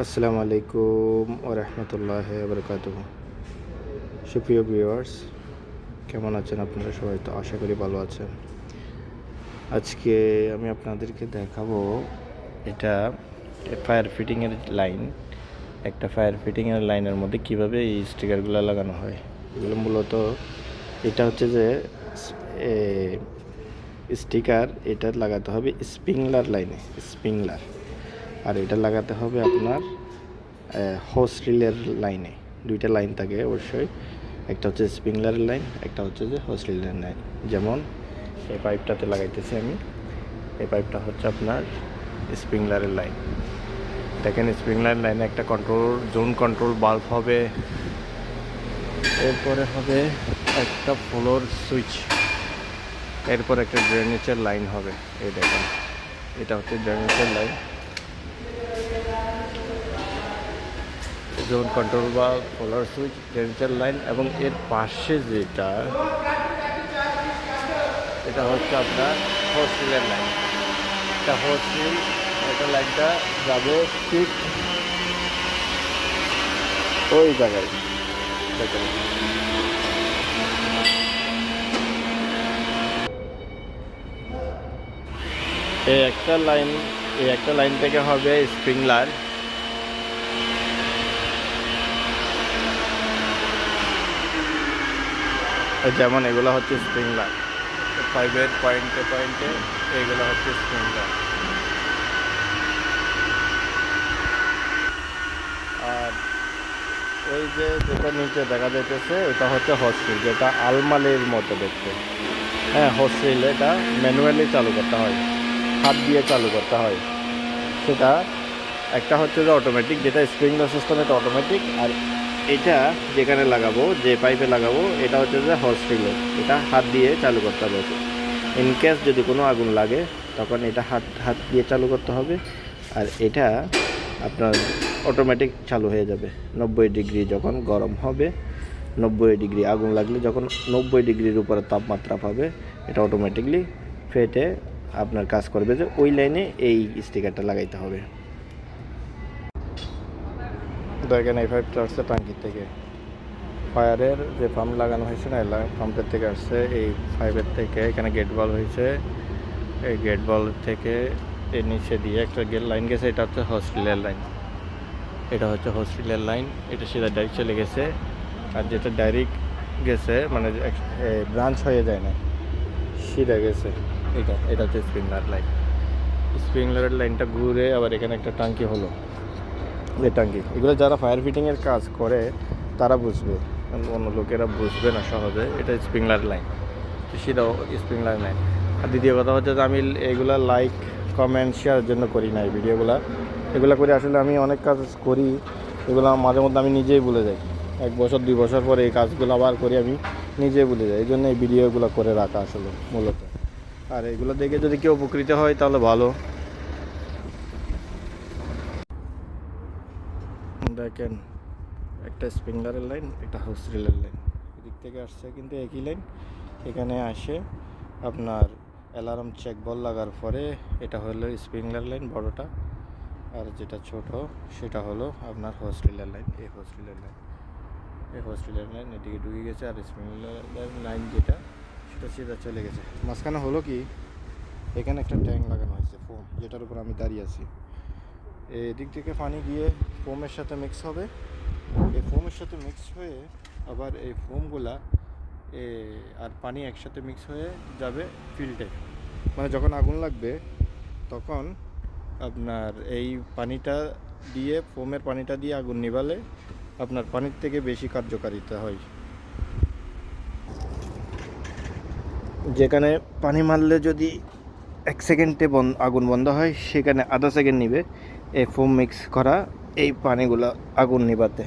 আসসালামু আলাইকুম ওয়া রাহমাতুল্লাহি ওয়া বারাকাতুহু। সুপ্রিয় ভিউয়ার্স, কেমন আছেন আপনারা? সবাই তো আশা করি ভালো আছেন। আজকে আমি আপনাদেরকে দেখাবো এটা ফায়ার ফিটিংয়ের লাইন। একটা ফায়ার ফিটিংয়ের লাইনের মধ্যে কিভাবে এই স্টিকারগুলো লাগানো হয়। এগুলো মূলত এটা হচ্ছে যে স্টিকার, এটা লাগাতে হবে স্প্রিংলার লাইনে, স্প্রিংলার। আর এটা লাগাতে হবে আপনার হোস রিলের লাইনে। দুইটা লাইন থাকে অবশ্যই, একটা হচ্ছে স্প্রিংলারের লাইন, একটা হচ্ছে যে হোস রিলের লাইন। যেমন এই পাইপটাতে লাগাইতেছি আমি, এই পাইপটা হচ্ছে আপনার স্প্রিংলারের লাইন। দেখেন স্প্রিংলার লাইনে একটা জোন কন্ট্রোল বাল্ব হবে, এরপরে হবে একটা ফ্লোর সুইচ, এরপর একটা ড্রেনেজের লাইন হবে। এই দেখেন এটা হচ্ছে ড্রেনেজের লাইন, জোন কন্ট্রোল বা ফ্লোর সুইচ, ড্রেনেজের লাইন। এবং এর পাশে যেটা, এটা হচ্ছে আপনার হোস রিলের লাইন। এটা হোস রিল, এটা লাইনটা যাবে ঠিক ওই জায়গায়। দেখেন এই একটা লাইন থেকে হবে স্প্রিংলার। যেমন এগুলো হচ্ছে স্প্রিংলার, পাইপের পয়েন্টে পয়েন্টে এগুলো হচ্ছে স্প্রিংলার। আর ওই যে যেটা নিচে দেখা যাইতেছে এটা হচ্ছে হোস রিল, যেটা আলমারির মতো দেখতে। হ্যাঁ, হোস রিল এটা ম্যানুয়ালি চালু করতে হয়, হাত দিয়ে চালু করতে হয়। সেটা একটা হচ্ছে যে অটোমেটিক, যেটা স্প্রিংলার সিস্টেম, এটা অটোমেটিক। আর এটা যেখানে লাগাবো, যে পাইপে লাগাবো, এটা হচ্ছে যে হোস রিল, এটা হাত দিয়ে চালু করতে হবে। ইনকেস যদি কোনো আগুন লাগে তখন এটা হাত দিয়ে চালু করতে হবে। আর এটা আপনার অটোমেটিক চালু হয়ে যাবে 90 ডিগ্রি যখন গরম হবে। 90 ডিগ্রি আগুন লাগলে যখন 90 ডিগ্রির উপরে তাপমাত্রা পাবে, এটা অটোমেটিকলি ফেটে আপনার কাজ করবে। যে ওই লাইনে এই স্টিকারটা লাগাইতে হবে। দেখেন এই পাইপটা আসছে টাঙ্কির থেকে, ফায়ারের যে পাম্প লাগানো হয়েছে না, পাম্পের থেকে আসছে। এই পাইপের থেকে এখানে গেট বল হয়েছে, এই গেট বল থেকে এর নিচে দিয়ে একটা লাইন গেছে, এটা হচ্ছে হোস রিলের লাইন। এটা হচ্ছে হোস রিলের লাইন, এটা সিধা ডাইরেক্ট চলে গেছে। আর যেটা ডাইরেক্ট গেছে মানে ব্রাঞ্চ হয়ে যায় না, সিধা গেছে, এটা হচ্ছে স্প্রিংলার লাইন। স্প্রিংলারের লাইনটা ঘুরে আবার এখানে একটা টাঙ্কি হলো, এই টাঙ্কি। এগুলো যারা ফায়ার ফিটিংয়ের কাজ করে তারা বুঝবে, অন্য লোকেরা বুঝবে না সহজে। এটা স্প্রিংলার লাইন, সিধা স্প্রিংলার লাইন। আর দ্বিতীয় কথা হচ্ছে যে আমি এইগুলা লাইক কমেন্ট শেয়ারের জন্য করি না এই ভিডিওগুলো। এগুলো করে আসলে আমি অনেক কাজ করি, এগুলো মাঝে মধ্যে আমি নিজেই ভুলে যাই। 1 বছর 2 বছর পরে এই কাজগুলো আবার করি, আমি নিজেই ভুলে যাই। এই জন্য এই ভিডিওগুলো করে রাখা আসলে মূলত। আর এগুলো দেখে যদি কেউ উপকৃত হয় তাহলে ভালো। দেখেন একটা স্প্রিংলারের লাইন, একটা হোস রিলের লাইন, এদিক থেকে আসছে কিন্তু একই লাইন। এখানে আসে আপনার অ্যালার্ম চেক বল লাগার পরে এটা হলো স্প্রিংলার লাইন বড়টা, আর যেটা ছোট সেটা হলো আপনার হোস রিলের লাইন। এই হোস রিলের লাইন এদিকে ঢুকে গেছে। আর স্প্রিংলার লাইন যেটা, সেটা সিধা চলে গেছে। মাঝখানে হলো কি, এখানে একটা ট্যাঙ্ক লাগানো হয়েছে ফোম, যেটার উপর আমি দাঁড়িয়ে আছি। এদিক থেকে পানি গিয়ে ফোমের সাথে মিক্স হবে। এই ফোমের সাথে মিক্স হয়ে আবার এই ফোমগুলা আর পানি একসাথে মিক্স হয়ে যাবে ফিল্টে। মানে যখন আগুন লাগবে তখন আপনার এই পানিটা দিয়ে, ফোমের পানিটা দিয়ে আগুন নিভালে আপনার পানির থেকে বেশি কার্যকারিতা হয়। যেখানে পানি মারলে যদি 1 সেকেন্ডে আগুন বন্ধ হয়, সেখানে আধা সেকেন্ড নিবে এই ফোম মিক্স করা এই পানিগুলো আগুন নিভাতে।